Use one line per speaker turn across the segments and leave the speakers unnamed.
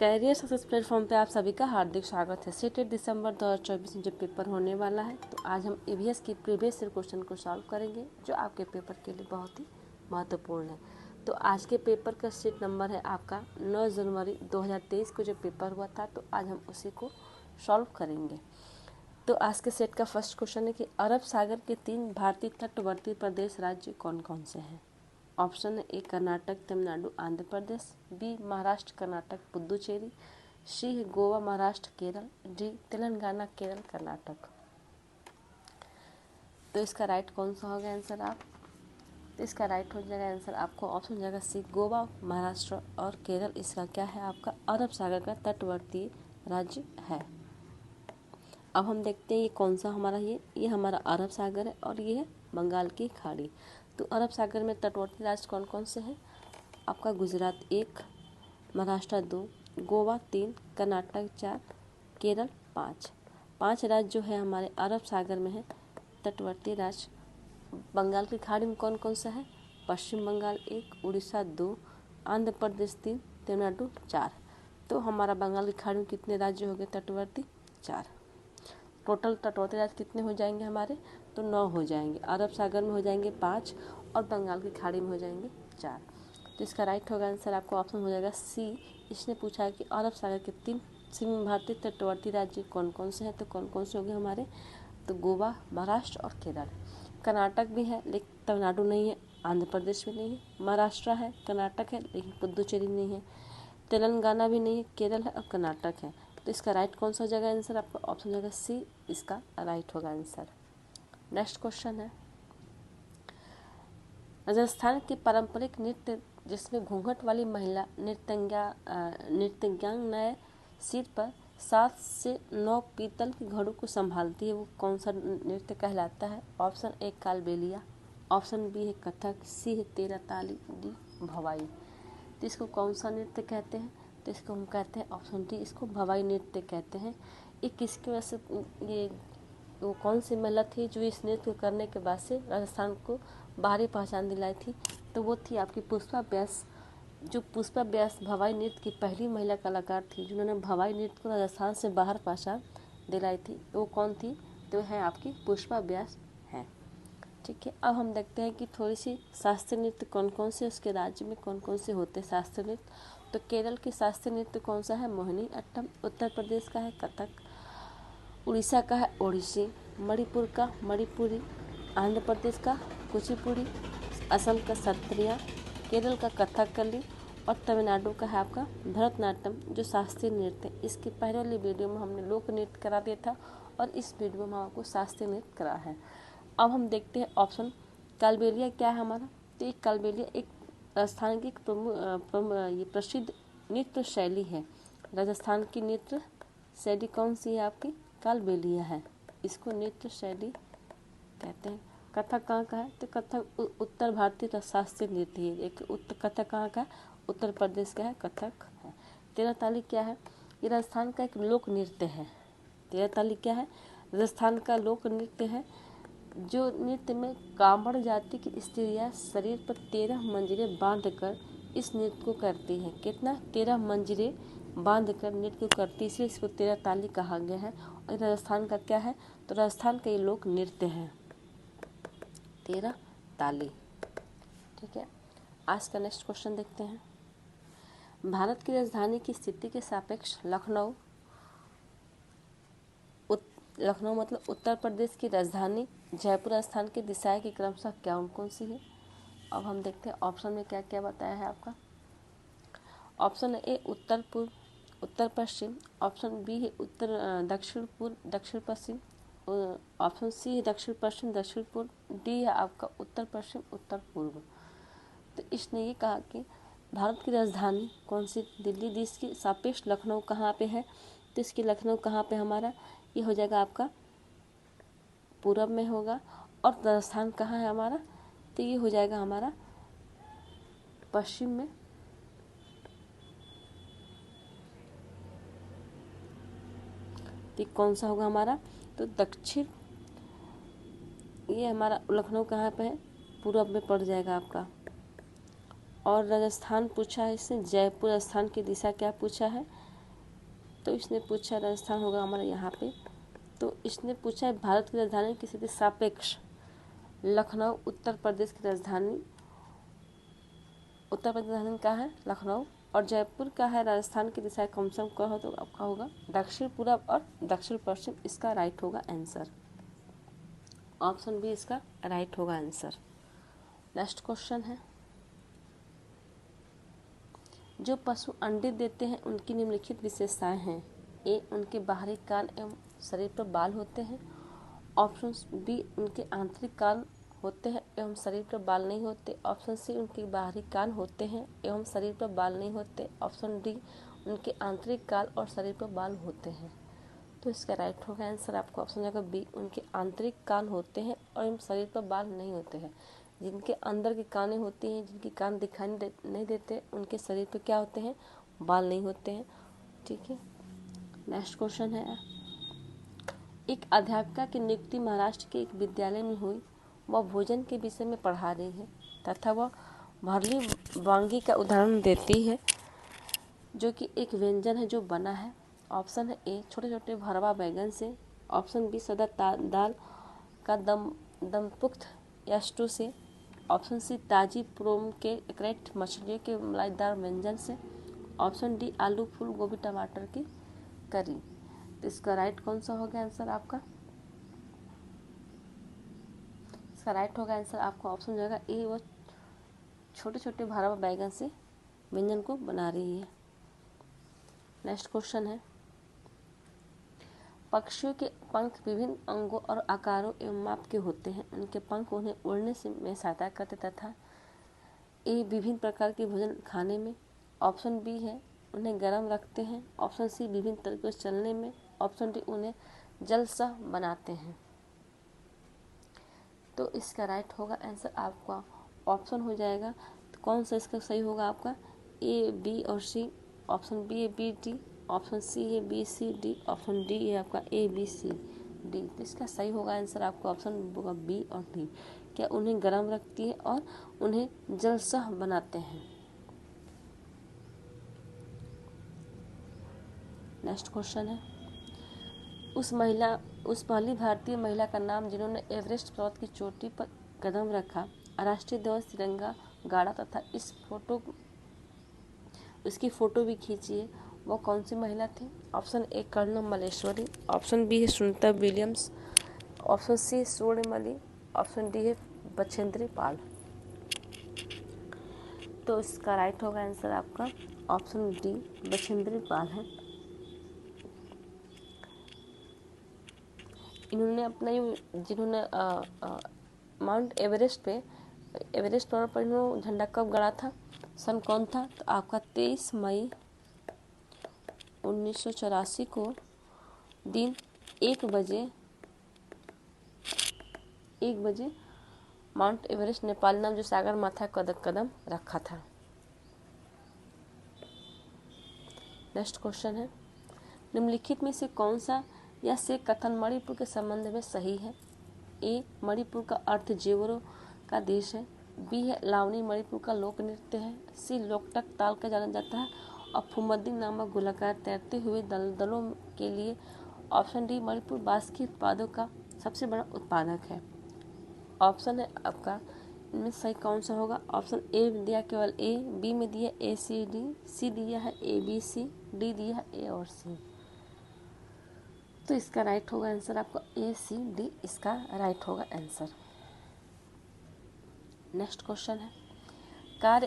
Career success platform पे आप सभी का हार्दिक स्वागत है। सेटेट दिसंबर 2024 में जो पेपर होने वाला है, तो आज हम ईवीएस की प्रीवियस ईयर क्वेश्चन को सॉल्व करेंगे, जो आपके पेपर के लिए बहुत ही महत्वपूर्ण है। तो आज के पेपर का सेट नंबर है आपका 9 जनवरी 2023 को जो पेपर हुआ था, तो आज हम उसी को सॉल्व करेंगे। तो आज के सेट का फर्स्ट क्वेश्चन है कि अरब सागर के 3 भारतीय तटवर्ती प्रदेश राज्य कौन कौन से हैं। ऑप्शन है ए कर्नाटक, तमिलनाडु, आंध्र प्रदेश, बी महाराष्ट्र, कर्नाटक, पुदुचेरी, सी गोवा, महाराष्ट्र, केरल, डी तेलंगाना, केरल, कर्नाटक। तो इसका राइट कौन सा होगा आंसर आप? तो इसका राइट हो जाएगा आंसर आपको ऑप्शन हो जाएगा सी गोवा, महाराष्ट्र और केरल। इसका क्या है आपका अरब सागर का तटवर्ती राज्य है। अब हम देखते हैं ये कौन सा हमारा ये हमारा अरब सागर है और ये है बंगाल की खाड़ी। तो अरब सागर में तटवर्ती राज्य कौन कौन से हैं? आपका गुजरात 1, महाराष्ट्र 2, गोवा 3, कर्नाटक 4, केरल 5। 5 राज्य जो है हमारे अरब सागर में है तटवर्ती राज्य। बंगाल की खाड़ी में कौन कौन सा है? पश्चिम बंगाल 1, उड़ीसा 2, आंध्र प्रदेश 3, तमिलनाडु 4। तो हमारा बंगाल की खाड़ी में कितने राज्य हो गए तटवर्ती? 4। टोटल तटवर्ती राज्य कितने हो जाएंगे हमारे? तो 9 हो जाएंगे। अरब सागर में हो जाएंगे 5 और बंगाल की खाड़ी में हो जाएंगे 4। तो इसका राइट होगा आंसर आपको ऑप्शन हो जाएगा सी। इसने पूछा है कि अरब सागर के 3 सीमा भारतीय तटवर्ती राज्य कौन कौन से हैं, तो कौन कौन से हो गए हमारे? तो गोवा, महाराष्ट्र और केरल। कर्नाटक भी है लेकिन तमिलनाडु नहीं है, आंध्र प्रदेश भी नहीं है, महाराष्ट्र है, कर्नाटक है लेकिन पुदुचेरी नहीं है, तेलंगाना भी नहीं है, केरल है और कर्नाटक है। तो इसका राइट कौन सा हो जाएगा आंसर आपका ऑप्शन हो जाएगा सी। इसका राइट होगा आंसर। नेक्स्ट क्वेश्चन है राजस्थान के पारंपरिक नृत्य जिसमें घूंघट वाली महिला नृत्यज्ञांग सिर पर 7 से 9 पीतल के घड़ों को संभालती है, वो कौन सा नृत्य कहलाता है? Option A Kalbelia, option B है कथक, सी है तेरह ताली, डी भवाई। तो इसको कौन सा नृत्य कहते हैं? तो इसको हम कहते हैं ऑप्शन डी, इसको भवाई नृत्य कहते हैं। ये किसकी वजह से ये वो कौन सी महिला थी जो इस नृत्य को करने के बाद से राजस्थान को बाहरी पहचान दिलाई थी? तो वो थी आपकी पुष्पा व्यास। जो पुष्पा व्यास भवाई नृत्य की पहली महिला कलाकार थी जिन्होंने भवाई नृत्य को राजस्थान से बाहर पहचान दिलाई थी। वो कौन थी? तो है आपकी पुष्पा व्यास है। ठीक है, अब हम देखते हैं कि थोड़ी सी शास्त्रीय नृत्य कौन कौन से उसके राज्य में कौन कौन से होते हैं शास्त्रीय नृत्य। तो केरल के शास्त्रीय नृत्य कौन सा है? मोहिनी अट्टम, उत्तर प्रदेश का है कथक, उड़ीसा का है ओडिसी, मणिपुर का मणिपुरी, आंध्र प्रदेश का कुचिपुड़ी, असम का सत्रिया, केरल का कथकली और तमिलनाडु का है आपका भरतनाट्यम जो शास्त्रीय नृत्य है। इसके पहले वाली वीडियो में हमने लोक नृत्य करा दिया था और इस वीडियो में हम आपको शास्त्रीय नृत्य करा है। अब हम देखते हैं ऑप्शन कालबेलिया क्या है हमारा। तो एक कालबेलिया एक राजस्थान की ये प्रसिद्ध नृत्य शैली है। राजस्थान की नृत्य शैली कौन सी है आपकी? कालबेलिया है। इसको नृत्य शैली कहते हैं। कथक कहाँ का है? तो कथक उत्तर भारतीय शास्त्रीय नृत्य है। एक कथक कहाँ का है? उत्तर प्रदेश का है कथक है। तेरह ताली क्या है? ये राजस्थान का एक लोक नृत्य है। तेरह ताली क्या है? राजस्थान का लोक नृत्य है। जो नृत्य में कांवड़ जाति की स्त्रियाँ शरीर पर 13 मंजिलें बांधकर इस नृत्य को करती हैं। कितना? 13 मंजिलें बांधकर नृत्य को करती है, इसलिए इसको तेरह ताली कहा गया है। और राजस्थान का क्या है? तो राजस्थान का ये लोक नृत्य है तेरह ताली। ठीक है, आज का नेक्स्ट क्वेश्चन देखते हैं। भारत की राजधानी की स्थिति के सापेक्ष लखनऊ मतलब उत्तर प्रदेश की राजधानी जयपुर स्थान की दिशाएं की क्रमशः क्या कौन सी है? अब हम देखते हैं ऑप्शन में क्या क्या बताया है आपका। ऑप्शन ए उत्तर पूर्व, उत्तर पश्चिम, ऑप्शन बी है उत्तर दक्षिण पूर्व, दक्षिण पश्चिम, ऑप्शन सी है दक्षिण पश्चिम, दक्षिण पूर्व, डी है आपका उत्तर पश्चिम, उत्तर पूर्व। तो इसने ये कहा कि भारत की राजधानी कौन सी? दिल्ली देश की सापेक्ष लखनऊ कहाँ पे है? तो इसकी लखनऊ कहाँ पे हमारा? ये हो जाएगा आपका पूरब में होगा। और राजस्थान कहाँ है हमारा? तो ये हो जाएगा हमारा पश्चिम में। तो कौन सा होगा हमारा? तो दक्षिण। ये हमारा लखनऊ कहाँ पे है? पूरब में पड़ जाएगा आपका। और राजस्थान पूछा है इससे जयपुर स्थान की दिशा क्या पूछा है? तो इसने पूछा राजस्थान होगा हमारा यहाँ पे। तो इसने पूछा है भारत की राजधानी की स्थिति सापेक्ष लखनऊ उत्तर प्रदेश की राजधानी, उत्तर प्रदेश की राजधानी कहाँ है? लखनऊ। और जयपुर का है राजस्थान की दिशा कम से कम कहो तो आपका होगा दक्षिण पूर्व और दक्षिण पश्चिम। इसका राइट होगा आंसर, ऑप्शन बी इसका राइट होगा आंसर। नेक्स्ट क्वेश्चन है, जो पशु अंडे देते हैं उनकी निम्नलिखित विशेषताएं हैं। ए, उनके बाहरी कान एवं शरीर पर बाल होते हैं। ऑप्शन बी, उनके आंतरिक कान होते हैं एवं शरीर पर बाल नहीं होते। ऑप्शन सी, उनके बाहरी कान होते हैं एवं शरीर पर बाल नहीं होते। ऑप्शन डी, उनके आंतरिक कान और शरीर पर बाल होते हैं। तो इसका राइट होगा आंसर आपको ऑप्शन जाएगा बी, उनके आंतरिक कान होते हैं और एवं शरीर पर बाल नहीं होते हैं। जिनके अंदर की कानें होती हैं, जिनके कान दिखाई नहीं देते, उनके शरीर पर क्या होते हैं? बाल नहीं होते हैं। ठीक है, नेक्स्ट क्वेश्चन है, एक अध्यापिका की नियुक्ति महाराष्ट्र के एक विद्यालय में हुई। वह भोजन के विषय में पढ़ा रही है तथा वह भरली वांगी का उदाहरण देती है जो कि एक व्यंजन है जो बना है। ऑप्शन है ए, छोटे छोटे भरवा बैगन से। ऑप्शन बी, सदा दाल का दमपुख्त या स्टू से। ऑप्शन सी, ताजी प्रोम के क्रैक्ड मछलियों के मलाईदार व्यंजन से। ऑप्शन डी, आलू फूल गोभी टमाटर की करी। तो इसका राइट कौन सा होगा आंसर आपका? इसका राइट होगा आंसर आपका ऑप्शन जाएगा ए, वो छोटे छोटे भरवा बैगन से व्यंजन को बना रही है। नेक्स्ट क्वेश्चन है, पक्षियों के पंख विभिन्न अंगों और आकारों एवं माप के होते हैं। उनके पंख उन्हें उड़ने में सहायता करते तथा ए, विभिन्न प्रकार के भोजन खाने में। ऑप्शन बी है, उन्हें गर्म रखते हैं। ऑप्शन सी, विभिन्न तरीकों से चलने में। ऑप्शन डी, उन्हें जल सह बनाते हैं। तो इसका राइट होगा आंसर आपका ऑप्शन हो जाएगा। तो कौन सा इसका सही होगा आपका? ए, बी और सी। ऑप्शन बी है बी डी, ऑप्शन सी है B C D, option D है आपका ए बी सी डी। तो इसका सही होगा आंसर आपका ऑप्शन होगा बी और डी। क्या उन्हें गर्म रखती है और उन्हें जलसह बनाते हैं। नेक्स्ट क्वेश्चन है, उस पहली भारतीय महिला का नाम जिन्होंने एवरेस्ट पर्वत की चोटी पर कदम रखा, राष्ट्रीय ध्वज तिरंगा गाड़ा तथा उसकी फोटो भी खींची है, वो कौन सी महिला थी? Option A, Karnam Malleswari. Option B है Sunita Williams. Option C, Swarnamali. Option D है बछेंद्री पाल। तो इसका राइट होगा आंसर आपका ऑप्शन डी, बछेंद्री पाल है। इन्होंने अपना जिन्होंने माउंट एवरेस्ट पर्वत पर इन्होंने झंडा कब गड़ा था, सन कौन था? तो आपका 23 मई 1984 को दिन 1 बजे माउंट एवरेस्ट नेपाल नाम जो सागर माथा कदम रखा था। नेक्स्ट क्वेश्चन है, निम्नलिखित में से कौन सा या से कथन मणिपुर के संबंध में सही है? ए, मणिपुर का अर्थ जेवरों का देश है। बी है, लावनी मणिपुर का लोक नृत्य है। सी, लोकटक ताल का जाना जाता है और फुमदी नामक गोलाकार तैरते हुए दलदलों के लिए। ऑप्शन डी, मणिपुर बांस के उत्पादों का सबसे बड़ा उत्पादक है। ऑप्शन है आपका इनमें सही कौन सा होगा? ऑप्शन ए दिया केवल ए, बी में दिया ए सी डी, सी दिया है ए बी सी, डी दिया है ए और सी। तो इसका राइट होगा आंसर आपका ए सी डी, इसका राइट होगा आंसर। नेक्स्ट क्वेश्चन है, कार्य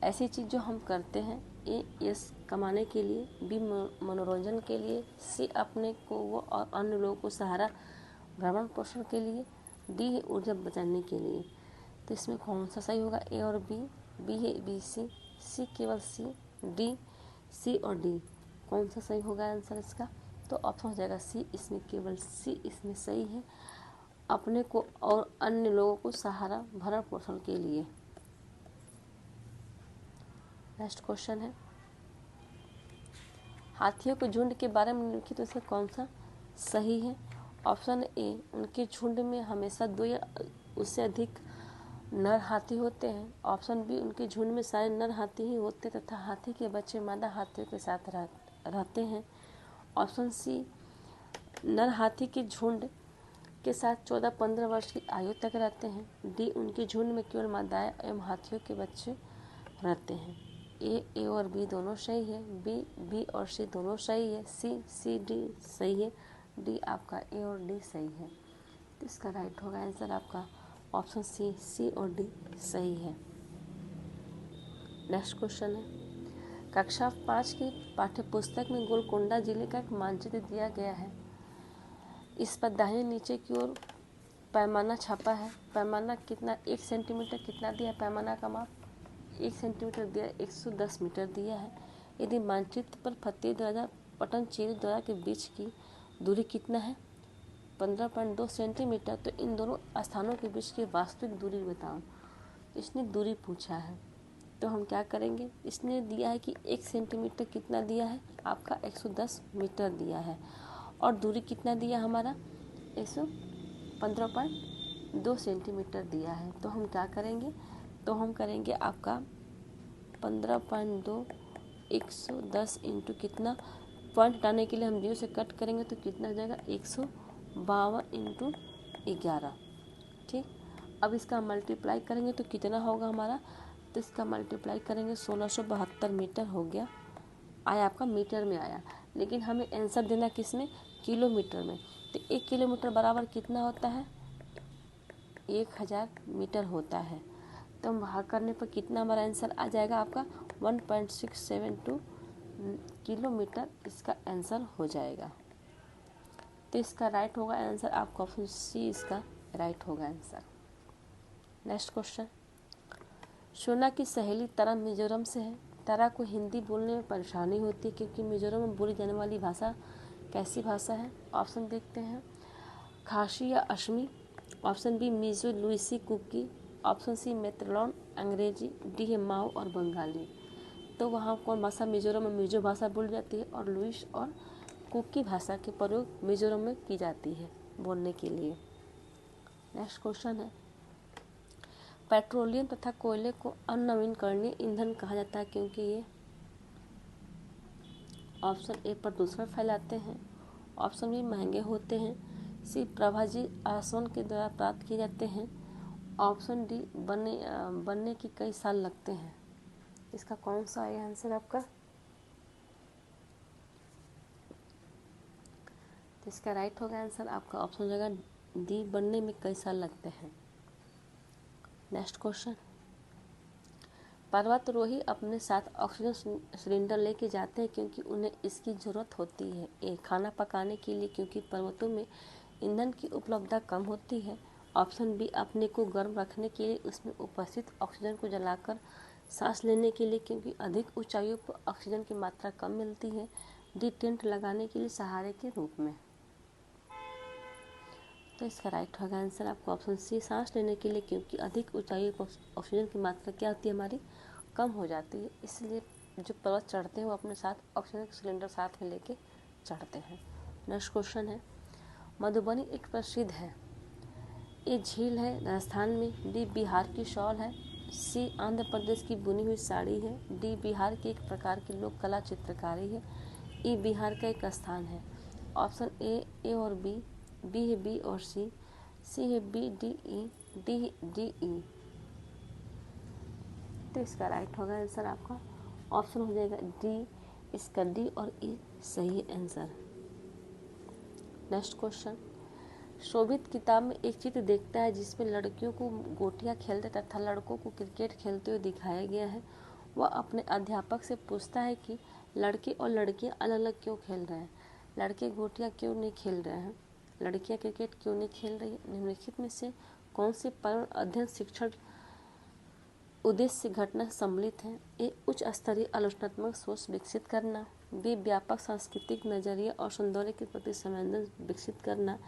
ऐसी चीज़ जो हम करते हैं। ए, यश कमाने के लिए। बी, मनोरंजन के लिए। सी, अपने को वो और अन्य लोगों को सहारा भ्रमण पोषण के लिए। डी है, ऊर्जा बचाने के लिए। तो इसमें कौन सा सही होगा? ए और बी। बी है बी सी, सी केवल सी, डी सी और डी। कौन सा सही होगा आंसर इसका? तो ऑप्शन हो जाएगा सी, इसमें केवल सी इसमें सही है, अपने को और अन्य लोगों को सहारा भरण पोषण के लिए। नेक्स्ट क्वेश्चन है, हाथियों के झुंड के बारे में निम्नलिखित में से कौन सा सही है? ऑप्शन ए, उनके झुंड में हमेशा 2 या उससे अधिक नर हाथी होते हैं। ऑप्शन बी, उनके झुंड में सारे नर हाथी ही होते तथा हाथी के बच्चे मादा हाथियों के साथ रहते हैं। ऑप्शन सी, नर हाथी के झुंड के साथ 14-15 वर्ष की आयु तक रहते हैं। डी, उनके झुंड में केवल मादाएं एवं हाथियों के बच्चे रहते हैं। ए और बी दोनों सही है। बी और सी दोनों सही है। सी डी सही है। डी आपका ए और डी सही है। तो इसका राइट होगा आंसर आपका ऑप्शन सी और डी सही है। नेक्स्ट क्वेश्चन है, कक्षा 5 की पाठ्यपुस्तक में गोलकोंडा जिले का एक मानचित्र दिया गया है। इस पर दाहिने नीचे की ओर पैमाना छपा है। पैमाना कितना, 1 सेंटीमीटर कितना दिया है पैमाना का माप? 1 सेंटीमीटर दिया, 110 मीटर दिया है। यदि मानचित्र पर फतेह द्वारा पटनचेरी द्वारा के बीच की दूरी कितना है? 15.2 सेंटीमीटर। तो इन दोनों स्थानों के बीच की वास्तविक दूरी बताओ। इसने दूरी पूछा है, तो हम क्या करेंगे? इसने दिया है कि 1 सेंटीमीटर कितना दिया है आपका? 110 मीटर दिया है। और दूरी कितना दिया हमारा? 115.2 सेंटीमीटर दिया है। तो हम क्या करेंगे? तो हम करेंगे आपका 15.2 110 इंटू कितना, पॉइंट हटाने के लिए हम 0 से कट करेंगे तो कितना हो जाएगा? 152 इंटू 11। ठीक, अब इसका मल्टीप्लाई करेंगे तो कितना होगा हमारा? तो इसका मल्टीप्लाई करेंगे 1672 मीटर हो गया। आया आपका मीटर में आया, लेकिन हमें आंसर देना किस में? किलोमीटर में। तो 1 किलोमीटर बराबर कितना होता है? 1000 मीटर होता है। तो हम भाग करने पर कितना हमारा आंसर आ जाएगा आपका? 1.672 किलोमीटर इसका आंसर हो जाएगा। तो इसका राइट होगा आंसर आपका ऑप्शन सी, इसका राइट होगा आंसर। नेक्स्ट क्वेश्चन, सोना की सहेली तारा मिजोरम से है। तारा को हिंदी बोलने में परेशानी होती है क्योंकि मिजोरम में बोली जाने वाली भाषा कैसी भाषा है? ऑप्शन देखते हैं, खासी या Asami. Option B, Mizo Lushai Kuki. Option C, मेतलॉन अंग्रेजी। डी है माओ और बंगाली। तो वहाँ कौन भाषा? मिजोरम में मिजो भाषा बोली जाती है और लुइस और कुकी भाषा के प्रयोग मिजोरम में की जाती है बोलने के लिए। नेक्स्ट क्वेश्चन है, पेट्रोलियम तथा कोयले को अननवीनकरणीय ईंधन कहा जाता है क्योंकि ये ऑप्शन ए प्रदूषण फैलाते हैं। ऑप्शन बी, महंगे होते हैं। सी, प्रभाजी आसवन के द्वारा प्राप्त किए जाते हैं। ऑप्शन डी, बनने की कई साल लगते हैं। इसका कौन सा है आंसर आपका? तो इसका राइट होगा आंसर आपका ऑप्शन हो जाएगा डी, बनने में कई साल लगते हैं। नेक्स्ट क्वेश्चन, पर्वतारोही अपने साथ ऑक्सीजन सिलेंडर लेके जाते हैं क्योंकि उन्हें इसकी ज़रूरत होती है। ए, खाना पकाने के लिए क्योंकि पर्वतों में ईंधन की उपलब्धता कम होती है। ऑप्शन बी, अपने को गर्म रखने के लिए उसमें उपस्थित ऑक्सीजन को जलाकर सांस लेने के लिए क्योंकि अधिक ऊंचाइयों पर ऑक्सीजन की मात्रा कम मिलती है। डी, टेंट लगाने के लिए सहारे के रूप में। तो इसका राइट होगा आंसर आपको ऑप्शन सी, सांस लेने के लिए क्योंकि अधिक ऊंचाई पर ऑक्सीजन की मात्रा क्या होती है हमारी? कम हो जाती है, इसलिए जो पर्वत चढ़ते हैं वो अपने साथ ऑक्सीजन सिलेंडर साथ में लेके चढ़ते हैं। नेक्स्ट क्वेश्चन है, मधुबनी एक प्रसिद्ध है। ये झील है राजस्थान में। डी, बिहार की शॉल है। सी, आंध्र प्रदेश की बुनी हुई साड़ी है। डी, बिहार की एक प्रकार की लोक कला चित्रकारी है। ई, बिहार का एक स्थान है। ऑप्शन ए और बी है बी और सी है बी, डी ई। तो इसका राइट होगा आंसर आपका ऑप्शन हो जाएगा डी, इसका डी और ई सही आंसर। नेक्स्ट क्वेश्चन, शोभित किताब में एक चित्र देखता है जिसमें लड़कियों को गोटियां खेलते तथा लड़कों को क्रिकेट खेलते हुए दिखाया गया है। वह अपने अध्यापक से पूछता है कि लड़के और लड़कियां अलग अलग क्यों खेल रहे हैं? लड़के गोटियां क्यों नहीं खेल रहे हैं? लड़कियां क्रिकेट क्यों नहीं खेल रही? निम्नलिखित में से कौन सी पर्यावरण अध्ययन शिक्षण उद्देश्य घटना सम्मिलित है? ए, उच्च स्तरीय आलोचनात्मक सोच विकसित करना। बी, व्यापक सांस्कृतिक नजरिया और सौंदर्य के प्रति संवेदन विकसित करना।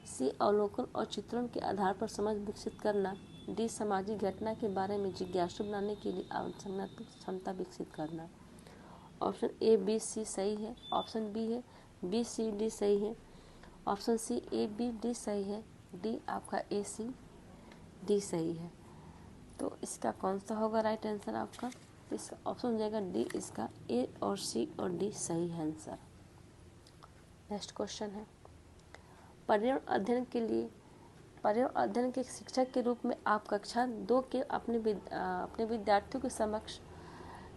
सी, अवलोकन और चित्रण के आधार पर समझ विकसित करना। डी, सामाजिक घटना के बारे में जिज्ञासु बनाने के लिए आलोचनात्मक क्षमता विकसित करना। ऑप्शन ए, बी, सी सही है। ऑप्शन बी है बी, सी, डी सही है। ऑप्शन सी, ए, बी, डी सही है। डी आपका ए, सी, डी सही है। तो इसका कौन सा होगा राइट आंसर आपका? तो इसका ऑप्शन हो जाएगा डी, इसका ए और सी और डी सही है आंसर। नेक्स्ट क्वेश्चन है, पर्यावरण अध्ययन के शिक्षक के रूप में आप कक्षा 2 के अपने विद्यार्थियों के समक्ष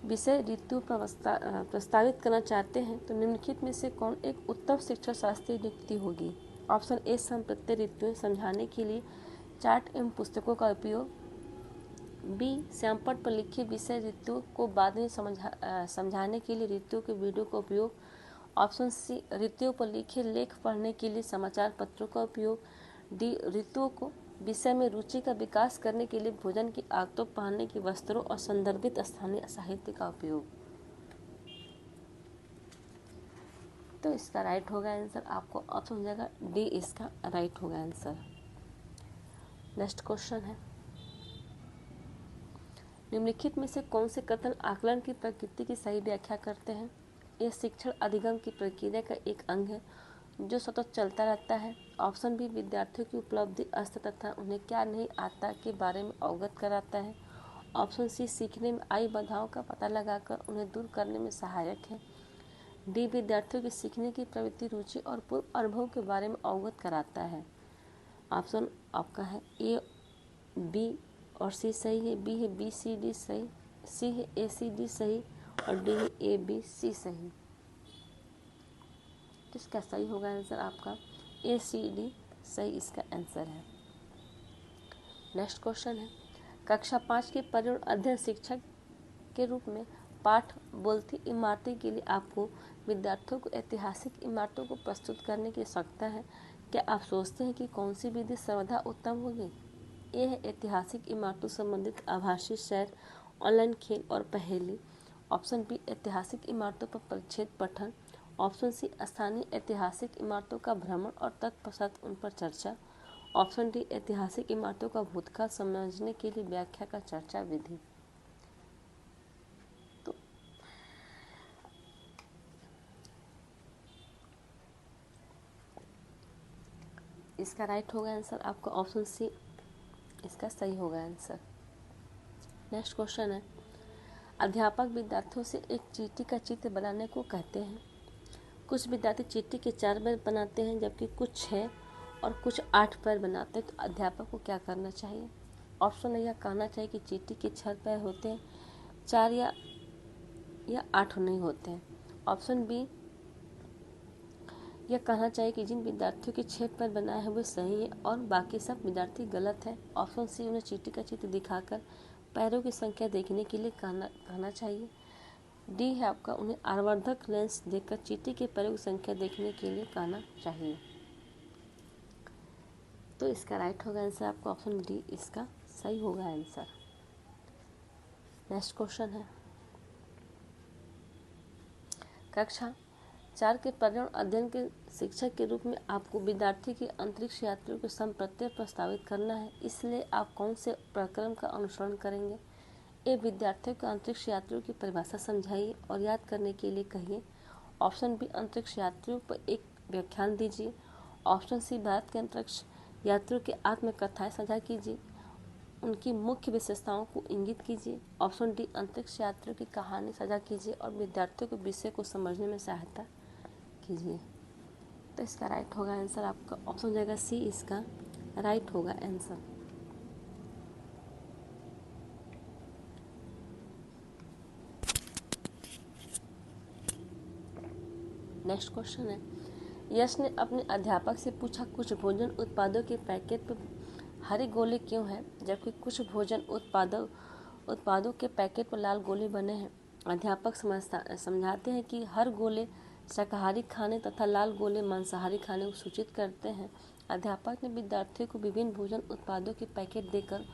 विषय ऋतु प्रस्तावित करना चाहते हैं, तो निम्नलिखित में से कौन एक उत्तम शिक्षा शास्त्री नियुक्ति होगी? ऑप्शन ए, संप्रत्य ऋतुएं समझाने के लिए चार्ट एवं पुस्तकों का उपयोग, बी, श्यामपट्ट पर लिखे विषय ऋतुओं को बाद में समझाने के लिए ऋतुओं के वीडियो का उपयोग, ऑप्शन सी, ऋतुओं पर लिखे लेख पढ़ने के लिए समाचार पत्रों का उपयोग, डी, ऋतुओं को विषय में रुचि का विकास करने के लिए भोजन की आदतों, पहनने की वस्त्रों और संदर्भित स्थानीय साहित्य का उपयोग। तो इसका राइट होगा आंसर आपको ऑप्शन हो जाएगा डी, इसका राइट होगा आंसर। नेक्स्ट क्वेश्चन है, निम्नलिखित में से कौन से कथन आकलन की प्रकृति की सही व्याख्या करते हैं? यह शिक्षण अधिगम की प्रक्रिया का एक अंग है जो सतत चलता रहता है। ऑप्शन बी, विद्यार्थियों की उपलब्धि, स्तर तथा उन्हें क्या नहीं आता के बारे में अवगत कराता है। ऑप्शन सी, सीखने में आई बाधाओं का पता लगाकर उन्हें दूर करने में सहायक है। डी, विद्यार्थियों की सीखने की प्रवृत्ति, रुचि और पूर्व अनुभव के बारे में अवगत कराता है। ऑप्शन आपका है ए, बी और सी सही है, बी है बी सी डी सही, सी है ए सी डी सही और डी है ए बी सी सही। तो इसका सही होगा आंसर आपका ए सी डी सही इसका आंसर है। नेक्स्ट क्वेश्चन है, कक्षा 5 के पर्यावरण अध्ययन शिक्षक के रूप में पाठ बोलती इमारतें के लिए आपको विद्यार्थियों को ऐतिहासिक इमारतों को प्रस्तुत करने की आवश्यकता है। क्या आप सोचते हैं कि कौन सी विधि सर्वदा उत्तम होगी? ये है ऐतिहासिक इमारतों संबंधित आभासी सैर, ऑनलाइन खेल और पहेली। ऑप्शन बी, ऐतिहासिक इमारतों पर परिच्छेद पठन। ऑप्शन सी, स्थानीय ऐतिहासिक इमारतों का भ्रमण और तत्पश्चात उन पर चर्चा। ऑप्शन डी, ऐतिहासिक इमारतों का भूतकाल समझने के लिए व्याख्या का चर्चा विधि। तो इसका राइट होगा आंसर आपका ऑप्शन सी, इसका सही होगा आंसर। नेक्स्ट क्वेश्चन है, अध्यापक विद्यार्थियों से एक चींटी का चित्र बनाने को कहते हैं। कुछ विद्यार्थी चींटी के 4 पैर बनाते हैं जबकि कुछ 6 और कुछ 8 पैर बनाते हैं, तो अध्यापक को क्या करना चाहिए? ऑप्शन ए, यह कहना चाहिए कि चींटी के 6 पैर होते हैं, 4 या 8 नहीं होते हैं। ऑप्शन बी, यह कहना चाहिए कि जिन विद्यार्थियों के 6 पैर बनाए हैं वे सही है और बाकी सब विद्यार्थी गलत है। ऑप्शन सी, उन्हें चींटी का चित्र दिखाकर पैरों की संख्या देखने के लिए कहना चाहिए। डी है आपका, उन्हें आवर्धक लेंस देखकर चींटी के पैरों की संख्या देखने के लिए कहना चाहिए। तो इसका राइट होगा आंसर आपका ऑप्शन डी, इसका सही होगा आंसर। नेक्स्ट क्वेश्चन है, कक्षा 4 के पर्यावरण अध्ययन के शिक्षक के रूप में आपको विद्यार्थी की अंतरिक्ष यात्रियों के समप्रत्यय प्रस्तावित करना है, इसलिए आप कौन से प्रक्रम का अनुसरण करेंगे? ए, विद्यार्थियों को अंतरिक्ष यात्रियों की परिभाषा समझाइए और याद करने के लिए कहिए। ऑप्शन बी, अंतरिक्ष यात्रियों पर एक व्याख्यान दीजिए। ऑप्शन सी, भारत के अंतरिक्ष यात्रियों की आत्मकथाएं साझा कीजिए, उनकी मुख्य विशेषताओं को इंगित कीजिए। ऑप्शन डी, अंतरिक्ष यात्रियों की कहानी साझा कीजिए और विद्यार्थियों को विषय को समझने में सहायता कीजिए। तो इसका राइट होगा आंसर आपका ऑप्शन हो जाएगा सी, इसका राइट होगा आंसर। नेक्स्ट क्वेश्चन है, यश ने अपने अध्यापक से पूछा, कुछ भोजन उत्पादों के पैकेट पर हरे गोले क्यों हैं जबकि कुछ भोजन उत्पादों के पैकेट पर लाल गोले बने हैं? अध्यापक समझाते हैं कि हर गोले शाकाहारी खाने तथा लाल गोले मांसाहारी खाने को सूचित करते हैं। अध्यापक ने विद्यार्थियों को विभिन्न भोजन उत्पादों के पैकेट देकर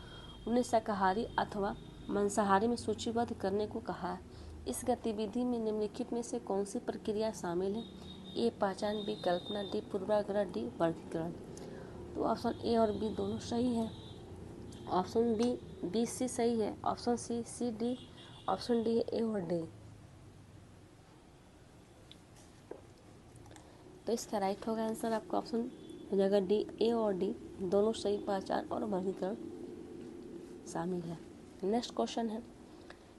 उन्हें शाकाहारी अथवा मांसाहारी में सूचीबद्ध करने को कहा। इस गतिविधि में निम्नलिखित में से कौन सी प्रक्रिया शामिल है? ए, पहचान, बी, कल्पना, डी, पूर्वाग्रह, डी, वर्गीकरण। तो ऑप्शन ए और बी दोनों सही है। ऑप्शन बी, बी सी सही है। Option C, C D. Option D है ए और डी। तो इसका राइट होगा आंसर आपका ऑप्शन हो जाएगा डी, ए और डी दोनों सही, पहचान और वर्गीकरण शामिल है। नेक्स्ट क्वेश्चन है,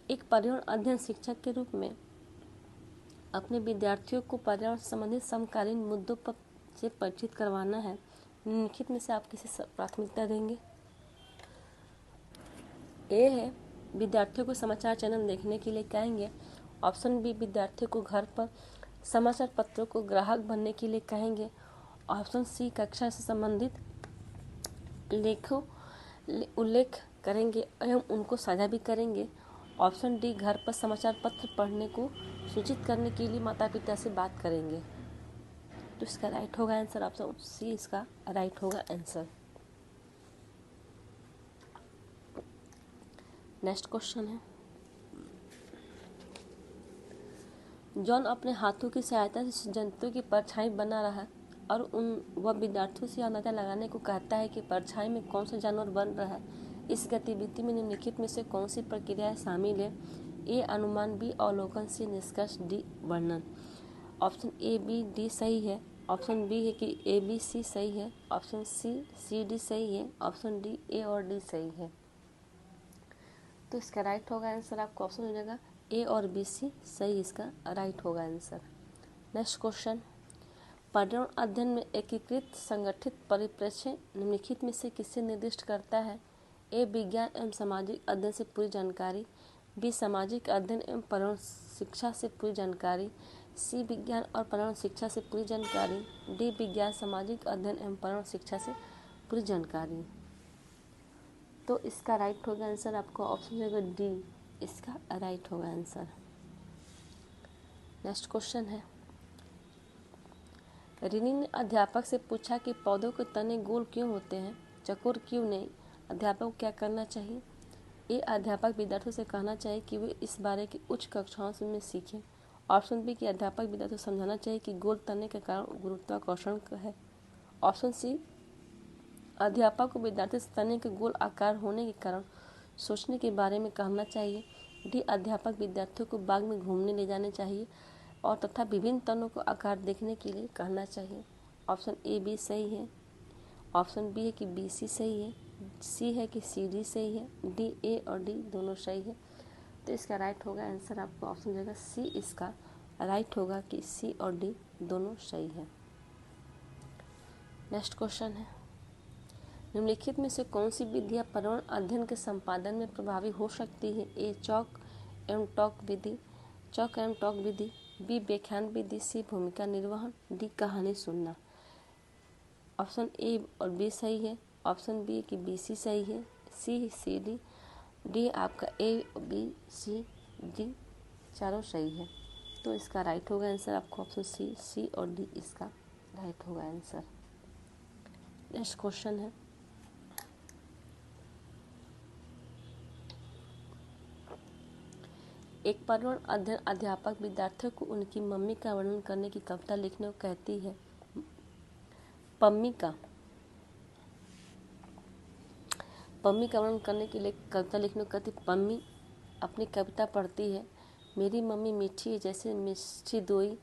एक पर्यावरण अध्ययन शिक्षक के रूप में अपने विद्यार्थियों को पर्यावरण संबंधित समकालीन मुद्दों पर से परिचित करवाना है, निम्नलिखित में से आप किसे प्राथमिकता देंगे? ए है, विद्यार्थियों को समाचार चैनल देखने के लिए कहेंगे। ऑप्शन बी, विद्यार्थियों को घर पर समाचार पत्रों को ग्राहक बनने के लिए कहेंगे। ऑप्शन सी, कक्षा से संबंधित उल्लेख करेंगे एवं उनको साझा भी करेंगे। ऑप्शन डी, घर पर समाचार पत्र पढ़ने को सूचित करने के लिए माता पिता से बात करेंगे। तो इसका राइट होगा आंसर, ऑप्शन सी इसका राइट होगा आंसर। नेक्स्ट क्वेश्चन है, जॉन अपने हाथों की सहायता से जंतुओं की परछाई बना रहा है और वह विद्यार्थियों से अंदाजा लगाने को कहता है कि परछाई में कौन सा जानवर बन रहा है। इस गतिविधि में निम्नलिखित में से कौन सी प्रक्रियाएं शामिल है? ए, अनुमान, बी, अवलोकन, सी, निष्कर्ष, डी, वर्णन। ऑप्शन ए, बी, डी सही है। ऑप्शन बी है कि ए, बी, सी सही है। ऑप्शन सी, डी सही है। ऑप्शन डी, ए और डी सही है। तो इसका राइट होगा आंसर, आपको ऑप्शन हो जाएगा ए और बी, सी सही इसका राइट होगा आंसर। नेक्स्ट क्वेश्चन, पर्यावरण अध्ययन में एकीकृत संगठित परिप्रेक्ष्य निम्नलिखित में से किसे निर्दिष्ट करता है? ए, विज्ञान एवं सामाजिक अध्ययन से पूरी जानकारी। बी, सामाजिक अध्ययन एवं पर्यावरण शिक्षा से पूरी जानकारी। सी, विज्ञान और पर्यावरण शिक्षा से पूरी जानकारी। डी, विज्ञान, सामाजिक अध्ययन एवं पर्यावरण शिक्षा से पूरी जानकारी। तो इसका राइट होगा आंसर, आपको ऑप्शन देगा डी इसका राइट होगा आंसर। नेक्स्ट क्वेश्चन है, रिनी ने अध्यापक से पूछा कि पौधों के तने गोल क्यों होते हैं, चौकोर क्यों नहीं। अध्यापक को क्या करना चाहिए? ए, अध्यापक विद्यार्थियों से कहना चाहिए कि वे इस बारे की उच्च कक्षाओं में सीखें। ऑप्शन बी, कि अध्यापक विद्यार्थियों को समझाना चाहिए कि गोल तने के कारण गुरुत्वाकर्षण है। ऑप्शन सी, अध्यापक को विद्यार्थी से तने के गोल आकार होने के कारण सोचने के बारे में कहना चाहिए। डी, अध्यापक विद्यार्थियों को बाग में घूमने ले जाने चाहिए और तथा विभिन्न तनों को आकार देखने के लिए कहना चाहिए। ऑप्शन ए, बी सही है। ऑप्शन बी है कि बी, सी सही है। सी है कि सी, डी सही है। डी, ए और डी दोनों सही है। तो इसका राइट होगा आंसर, आपको ऑप्शन देगा सी इसका राइट होगा कि सी और डी दोनों सही है। नेक्स्ट क्वेश्चन है, निम्नलिखित में से कौन सी विधियाँ पर्यावरण अध्ययन के संपादन में प्रभावी हो सकती है? ए, चौक एवं टॉक विधि, चौक एवं टॉक विधि। बी, व्याख्यान विधि। सी, भूमिका निर्वहन। डी, कहानी सुनना। ऑप्शन ए और बी सही है। ऑप्शन बी कि बी, सी सही है। सी, डी। डी आपका ए, बी, सी, डी चारों सही है। तो इसका राइट होगा आंसर, आपको ऑप्शन सी और डी इसका राइट होगा आंसर। नेक्स्ट क्वेश्चन है, एक पर्यावरण अध्ययन अध्यापक विद्यार्थियों को उनकी मम्मी का वर्णन करने की कविता लिखने को कहती है। पम्मी का वर्णन करने के लिए कविता लिखने को कहती। पम्मी अपनी कविता पढ़ती है, मेरी मम्मी मीठी है जैसे मिष्टी दोई।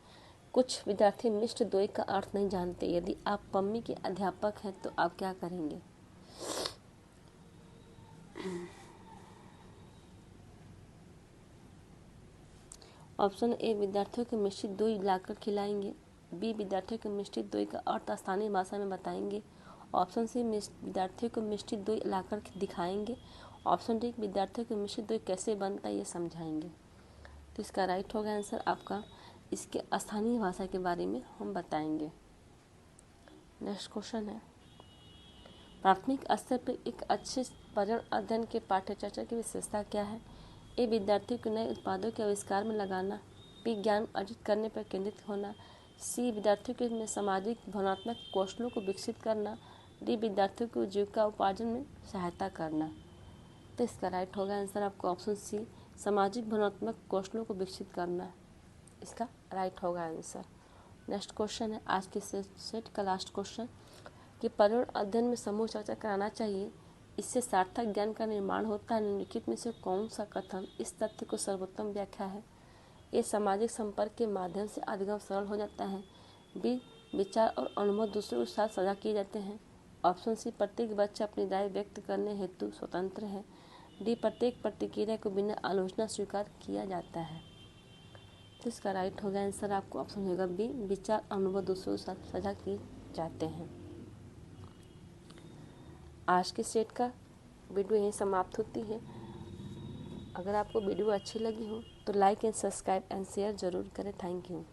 कुछ विद्यार्थी मिष्ट दोई का अर्थ नहीं जानते। यदि आप पम्मी के अध्यापक हैं तो आप क्या करेंगे? ऑप्शन ए, विद्यार्थियों को मिश्रित दोई लाकर खिलाएंगे। बी, विद्यार्थियों को मिश्रित दोई का अर्थ स्थानीय भाषा में बताएंगे। ऑप्शन सी, विद्यार्थियों को मिश्रित दोई लाकर दिखाएंगे। ऑप्शन डी, विद्यार्थियों को मिश्रित दोई कैसे बनता है ये समझाएंगे। तो इसका राइट होगा आंसर आपका, इसके स्थानीय भाषा के बारे में हम बताएंगे। नेक्स्ट क्वेश्चन है, प्राथमिक स्तर पर एक अच्छे पर्यावरण अध्ययन के पाठ्यचर्या की विशेषता क्या है? ए, विद्यार्थियों को नए उत्पादों के आविष्कार में लगाना। बी, ज्ञान अर्जित करने पर केंद्रित होना। सी, विद्यार्थियों के में सामाजिक भावनात्मक कौशलों को विकसित करना। डी, विद्यार्थियों को जीविका उपार्जन में सहायता करना। तो इसका राइट होगा आंसर, आपको ऑप्शन सी, सामाजिक भावनात्मक कौशलों को विकसित करना इसका राइट होगा आंसर। नेक्स्ट क्वेश्चन है आज के सेट का लास्ट क्वेश्चन, कि पर्यावरण अध्ययन में समूह चर्चा कराना चाहिए, इससे सार्थक ज्ञान का निर्माण होता है। निम्नलिखित में से कौन सा कथन इस तथ्य को सर्वोत्तम व्याख्या है? ए, सामाजिक संपर्क के माध्यम से अधिगम सरल हो जाता है। बी, विचार और अनुभव दूसरों के साथ साझा किए जाते हैं। ऑप्शन सी, प्रत्येक बच्चा अपनी राय व्यक्त करने हेतु स्वतंत्र है। डी प्रत्येक प्रतिक्रिया को बिना आलोचना स्वीकार किया जाता है। तो इसका राइट होगा आंसर आपको ऑप्शन होगा बी, विचार अनुभव दूसरों के साथ साझा किए जाते हैं। आज के सेट का वीडियो यहीं समाप्त होती है। अगर आपको वीडियो अच्छी लगी हो तो like and subscribe and share ज़रूर करें। Thank you.